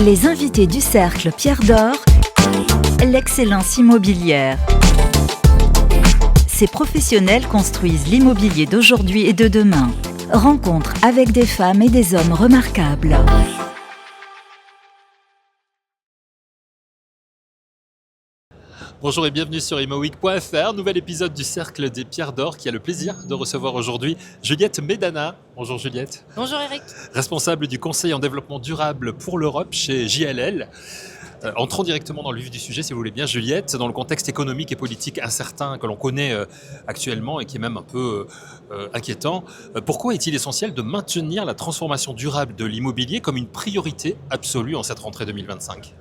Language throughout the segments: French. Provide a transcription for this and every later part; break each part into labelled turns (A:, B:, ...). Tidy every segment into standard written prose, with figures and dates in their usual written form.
A: Les invités du Cercle Pierre d'Or, l'excellence immobilière. Ces professionnels construisent l'immobilier d'aujourd'hui et de demain. Rencontre avec des femmes et des hommes remarquables.
B: Bonjour et bienvenue sur ImoWeek.fr, nouvel épisode du Cercle des Pierres d'Or qui a le plaisir de recevoir aujourd'hui Juliette Medana. Bonjour Juliette.
C: Bonjour Eric.
B: Responsable du conseil en développement durable pour l'Europe chez JLL. Entrons directement dans le vif du sujet si vous voulez bien Juliette, dans le contexte économique et politique incertain que l'on connaît actuellement et qui est même un peu inquiétant. Pourquoi est-il essentiel de maintenir la transformation durable de l'immobilier comme une priorité absolue en cette rentrée 2025 ?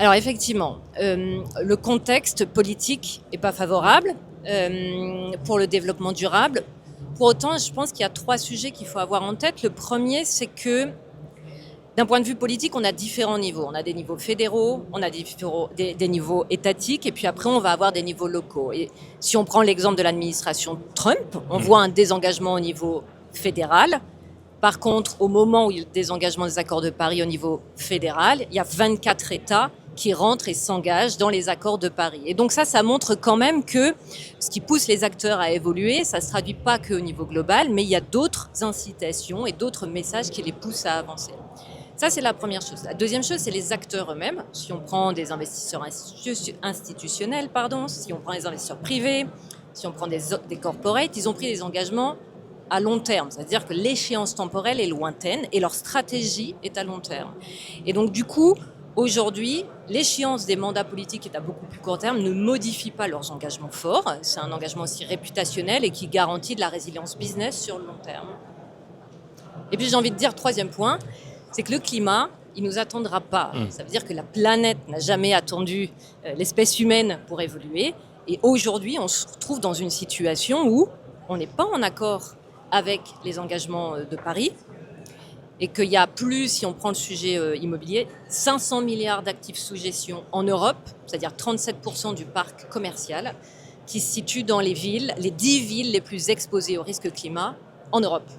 C: Alors effectivement, le contexte politique n'est pas favorable pour le développement durable. Pour autant, je pense qu'il y a trois sujets qu'il faut avoir en tête. Le premier, c'est que d'un point de vue politique, on a différents niveaux. On a des niveaux fédéraux, on a des niveaux étatiques, et puis après, on va avoir des niveaux locaux. Et si on prend l'exemple de l'administration Trump, on voit un désengagement au niveau fédéral. Par contre, au moment où il y a le désengagement des accords de Paris au niveau fédéral, il y a 24 États qui rentrent et s'engagent dans les accords de Paris. Et donc ça montre quand même que ce qui pousse les acteurs à évoluer, ça ne se traduit pas qu'au niveau global, mais il y a d'autres incitations et d'autres messages qui les poussent à avancer. Ça, c'est la première chose. La deuxième chose, c'est les acteurs eux-mêmes. Si on prend des investisseurs institutionnels, si on prend des investisseurs privés, si on prend des corporates, ils ont pris des engagements à long terme. C'est-à-dire que l'échéance temporelle est lointaine et leur stratégie est à long terme. Et donc, du coup, aujourd'hui, l'échéance des mandats politiques est à beaucoup plus court terme, ne modifie pas leurs engagements forts. C'est un engagement aussi réputationnel et qui garantit de la résilience business sur le long terme. Et puis j'ai envie de dire, troisième point, c'est que le climat, il ne nous attendra pas. Ça veut dire que la planète n'a jamais attendu l'espèce humaine pour évoluer. Et aujourd'hui, on se retrouve dans une situation où on n'est pas en accord avec les engagements de Paris. Et qu'il y a plus, si on prend le sujet immobilier, 500 milliards d'actifs sous gestion en Europe, c'est-à-dire 37% du parc commercial, qui se situe dans les 10 villes les plus exposées au risque climat en Europe.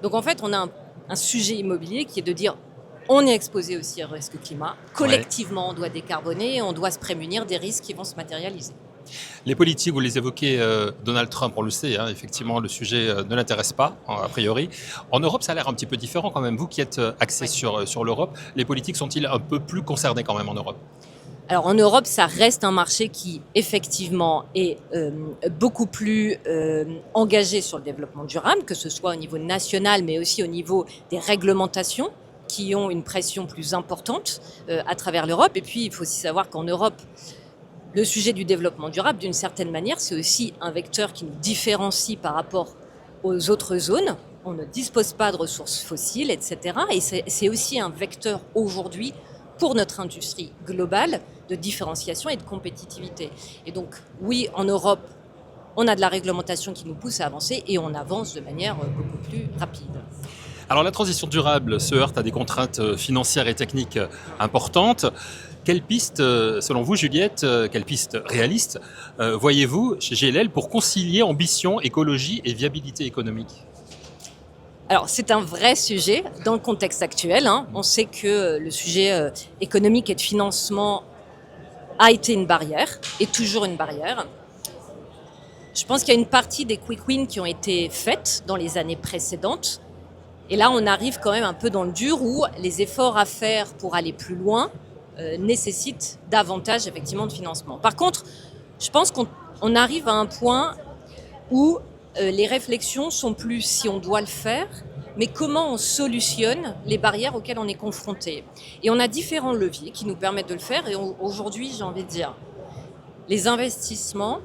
C: Donc en fait, on a un sujet immobilier qui est de dire on est exposé aussi au risque climat. Collectivement, on doit décarboner, on doit se prémunir des risques qui vont se matérialiser.
B: Les politiques, vous les évoquez, Donald Trump, on le sait, effectivement, le sujet ne l'intéresse pas, a priori. En Europe, ça a l'air un petit peu différent quand même. Vous qui êtes axé sur l'Europe, les politiques sont-ils un peu plus concernés quand même en Europe ?
C: Alors en Europe, ça reste un marché qui, effectivement, est beaucoup plus engagé sur le développement durable, que ce soit au niveau national, mais aussi au niveau des réglementations qui ont une pression plus importante à travers l'Europe. Et puis, il faut aussi savoir qu'en Europe, le sujet du développement durable, d'une certaine manière, c'est aussi un vecteur qui nous différencie par rapport aux autres zones. On ne dispose pas de ressources fossiles, etc. Et c'est aussi un vecteur aujourd'hui pour notre industrie globale de différenciation et de compétitivité. Et donc, oui, en Europe, on a de la réglementation qui nous pousse à avancer et on avance de manière beaucoup plus rapide.
B: Alors la transition durable se heurte à des contraintes financières et techniques importantes. Quelle piste, selon vous, Juliette, quelle piste réaliste voyez-vous chez JLL pour concilier ambition, écologie et viabilité économique ?
C: Alors, c'est un vrai sujet dans le contexte actuel. On sait que le sujet économique et de financement a été une barrière, et toujours une barrière. Je pense qu'il y a une partie des quick wins qui ont été faites dans les années précédentes. Et là, on arrive quand même un peu dans le dur où les efforts à faire pour aller plus loin nécessitent davantage effectivement de financement. Par contre, je pense qu'on arrive à un point où les réflexions sont plus si on doit le faire, mais comment on solutionne les barrières auxquelles on est confronté. Et on a différents leviers qui nous permettent de le faire. Et aujourd'hui, j'ai envie de dire, les investissements,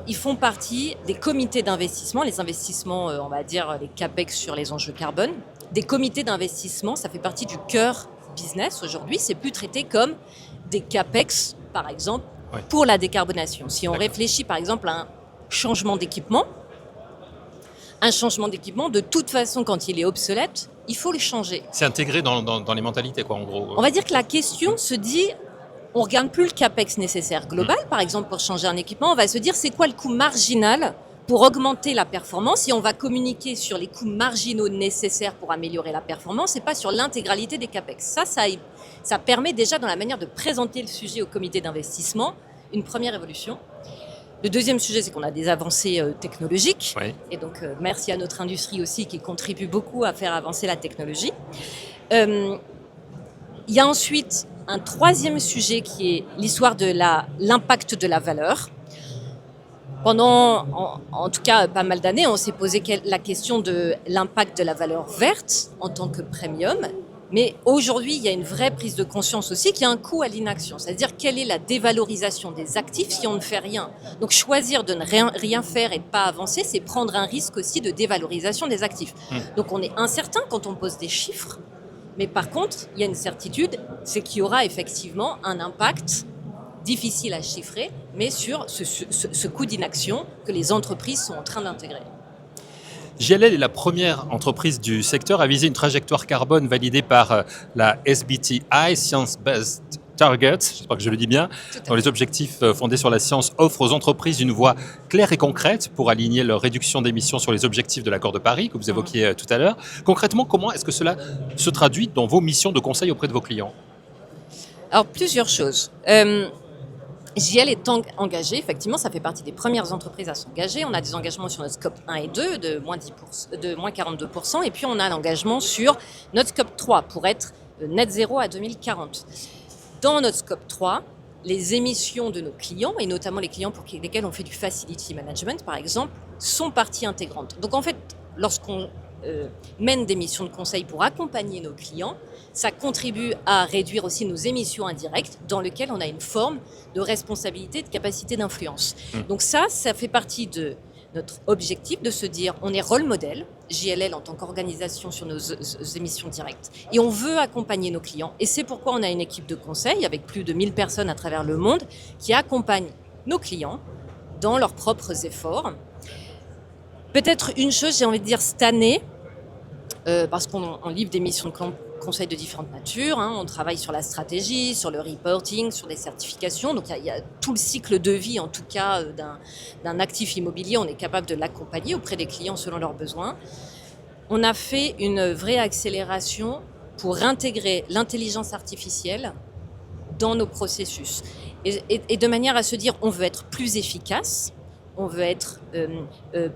C: ils font partie des comités d'investissement, les investissements, on va dire les CAPEX sur les enjeux carbone. Des comités d'investissement, ça fait partie du cœur business aujourd'hui. C'est plus traité comme des CAPEX, par exemple, pour la décarbonation. Si on réfléchit, par exemple, à un changement d'équipement, de toute façon, quand il est obsolète, il faut le changer.
B: C'est intégré dans les mentalités, quoi, en gros.
C: On va dire que la question se dit, on ne regarde plus le CAPEX nécessaire global, par exemple, pour changer un équipement. On va se dire, c'est quoi le coût marginal pour augmenter la performance, et on va communiquer sur les coûts marginaux nécessaires pour améliorer la performance et pas sur l'intégralité des CAPEX. Ça permet déjà, dans la manière de présenter le sujet au comité d'investissement, une première évolution. Le deuxième sujet, c'est qu'on a des avancées technologiques.
B: Oui.
C: Et donc, merci à notre industrie aussi qui contribue beaucoup à faire avancer la technologie. Il y a ensuite un troisième sujet qui est l'histoire de l'impact de la valeur. Pendant, en tout cas, pas mal d'années, on s'est posé la question de l'impact de la valeur verte en tant que premium. Mais aujourd'hui, il y a une vraie prise de conscience aussi qu'il y a un coût à l'inaction. C'est-à-dire, quelle est la dévalorisation des actifs si on ne fait rien? Donc, choisir de ne rien faire et de ne pas avancer, c'est prendre un risque aussi de dévalorisation des actifs. Donc, on est incertain quand on pose des chiffres. Mais par contre, il y a une certitude, c'est qu'il y aura effectivement un impact difficile à chiffrer, mais sur ce coût d'inaction que les entreprises sont en train d'intégrer.
B: JLL est la première entreprise du secteur à viser une trajectoire carbone validée par la SBTI, Science Based Targets, j'espère que je le dis bien, dont les objectifs fondés sur la science offrent aux entreprises une voie claire et concrète pour aligner leur réduction d'émissions sur les objectifs de l'accord de Paris que vous évoquiez tout à l'heure. Concrètement, comment est-ce que cela se traduit dans vos missions de conseil auprès de vos clients? Alors,
C: plusieurs choses. JL est engagé, effectivement, ça fait partie des premières entreprises à s'engager. On a des engagements sur notre scope 1 et 2 de moins 42%, et puis on a l'engagement sur notre scope 3 pour être net zéro à 2040. Dans notre scope 3, les émissions de nos clients, et notamment les clients pour lesquels on fait du facility management, par exemple, sont partie intégrante. Donc en fait, lorsqu'on mène des missions de conseil pour accompagner nos clients, ça contribue à réduire aussi nos émissions indirectes dans lesquelles on a une forme de responsabilité, de capacité d'influence. Donc ça fait partie de notre objectif de se dire on est rôle modèle, JLL en tant qu'organisation sur nos émissions directes, et on veut accompagner nos clients. Et c'est pourquoi on a une équipe de conseil avec plus de 1000 personnes à travers le monde qui accompagnent nos clients dans leurs propres efforts. Peut-être une chose, j'ai envie de dire cette année, parce qu'on livre des missions de conseil de différentes natures, on travaille sur la stratégie, sur le reporting, sur des certifications, donc il y a tout le cycle de vie en tout cas d'un actif immobilier, on est capable de l'accompagner auprès des clients selon leurs besoins. On a fait une vraie accélération pour intégrer l'intelligence artificielle dans nos processus et de manière à se dire on veut être plus efficace, on veut être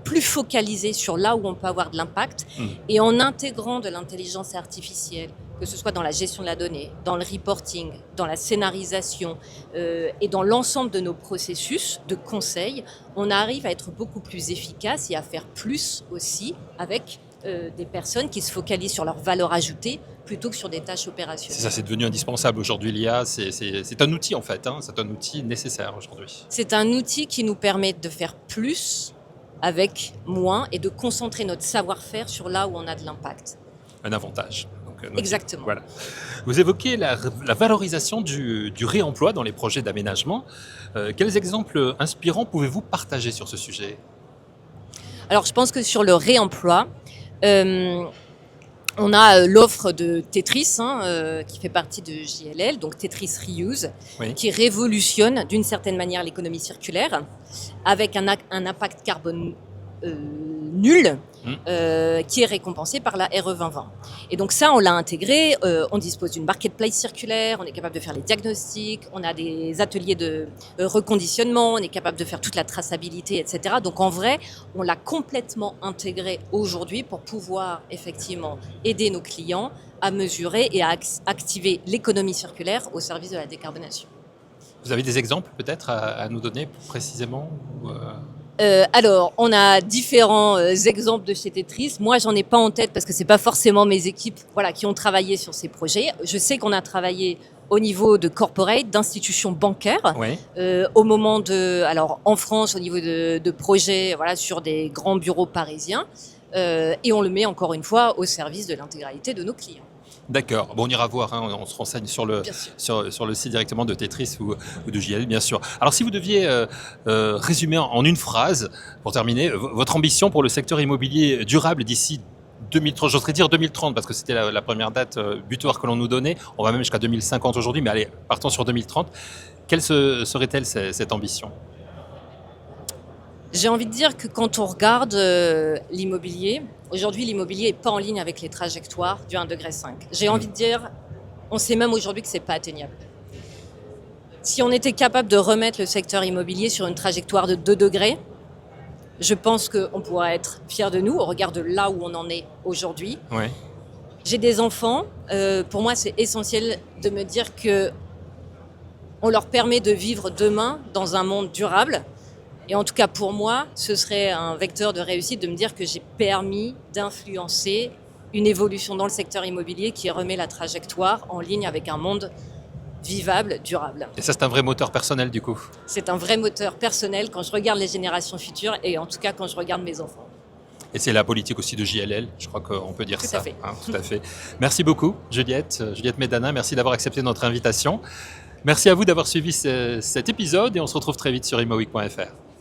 C: plus focalisé sur là où on peut avoir de l'impact. Et en intégrant de l'intelligence artificielle, que ce soit dans la gestion de la donnée, dans le reporting, dans la scénarisation et dans l'ensemble de nos processus de conseil, on arrive à être beaucoup plus efficace et à faire plus aussi avec des personnes qui se focalisent sur leur valeur ajoutée plutôt que sur des tâches opérationnelles.
B: C'est ça, c'est devenu indispensable aujourd'hui, l'IA, c'est un outil en fait, c'est un outil nécessaire aujourd'hui.
C: C'est un outil qui nous permet de faire plus avec moins et de concentrer notre savoir-faire sur là où on a de l'impact.
B: Un avantage. Donc,
C: exactement.
B: Voilà. Vous évoquez la valorisation du réemploi dans les projets d'aménagement. Quels exemples inspirants pouvez-vous partager sur ce sujet?
C: Alors je pense que sur le réemploi, on a l'offre de Tetris qui fait partie de JLL, donc Tetris Reuse, oui, qui révolutionne d'une certaine manière l'économie circulaire avec un impact carbone nul qui est récompensé par la RE 2020. Et donc ça, on l'a intégré, on dispose d'une marketplace circulaire, on est capable de faire les diagnostics, on a des ateliers de reconditionnement, on est capable de faire toute la traçabilité, etc. Donc en vrai, on l'a complètement intégré aujourd'hui pour pouvoir effectivement aider nos clients à mesurer et à activer l'économie circulaire au service de la décarbonation.
B: Vous avez des exemples peut-être à nous donner précisément
C: alors, on a différents exemples de chez Tetris. Moi, j'en ai pas en tête parce que c'est pas forcément mes équipes, qui ont travaillé sur ces projets. Je sais qu'on a travaillé au niveau de corporate, d'institutions bancaires,
B: oui,
C: au moment alors en France, au niveau de projets, sur des grands bureaux parisiens, et on le met encore une fois au service de l'intégralité de nos clients.
B: D'accord. Bon, on ira voir, on se renseigne sur le site directement de Tetris ou de JLL, bien sûr. Alors, si vous deviez résumer en une phrase, pour terminer, votre ambition pour le secteur immobilier durable d'ici 2030, j'oserais dire 2030, parce que c'était la première date butoir que l'on nous donnait, on va même jusqu'à 2050 aujourd'hui, mais allez, partons sur 2030. Quelle serait-elle, cette ambition ?
C: J'ai envie de dire que quand on regarde l'immobilier, aujourd'hui l'immobilier n'est pas en ligne avec les trajectoires du 1,5 degré. J'ai envie de dire, on sait même aujourd'hui que ce n'est pas atteignable. Si on était capable de remettre le secteur immobilier sur une trajectoire de 2 degrés, je pense qu'on pourra être fiers de nous au regard de là où on en est aujourd'hui.
B: Ouais.
C: J'ai des enfants, pour moi c'est essentiel de me dire qu'on leur permet de vivre demain dans un monde durable. Et en tout cas pour moi, ce serait un vecteur de réussite de me dire que j'ai permis d'influencer une évolution dans le secteur immobilier qui remet la trajectoire en ligne avec un monde vivable, durable.
B: Et ça, c'est un vrai moteur personnel du coup.
C: C'est un vrai moteur personnel quand je regarde les générations futures et en tout cas quand je regarde mes enfants.
B: Et c'est la politique aussi de JLL, je crois qu'on peut dire
C: Tout
B: ça.
C: à fait.
B: Tout à fait. Merci beaucoup, Juliette Médanin, merci d'avoir accepté notre invitation. Merci à vous d'avoir suivi cet épisode et on se retrouve très vite sur immoweek.fr.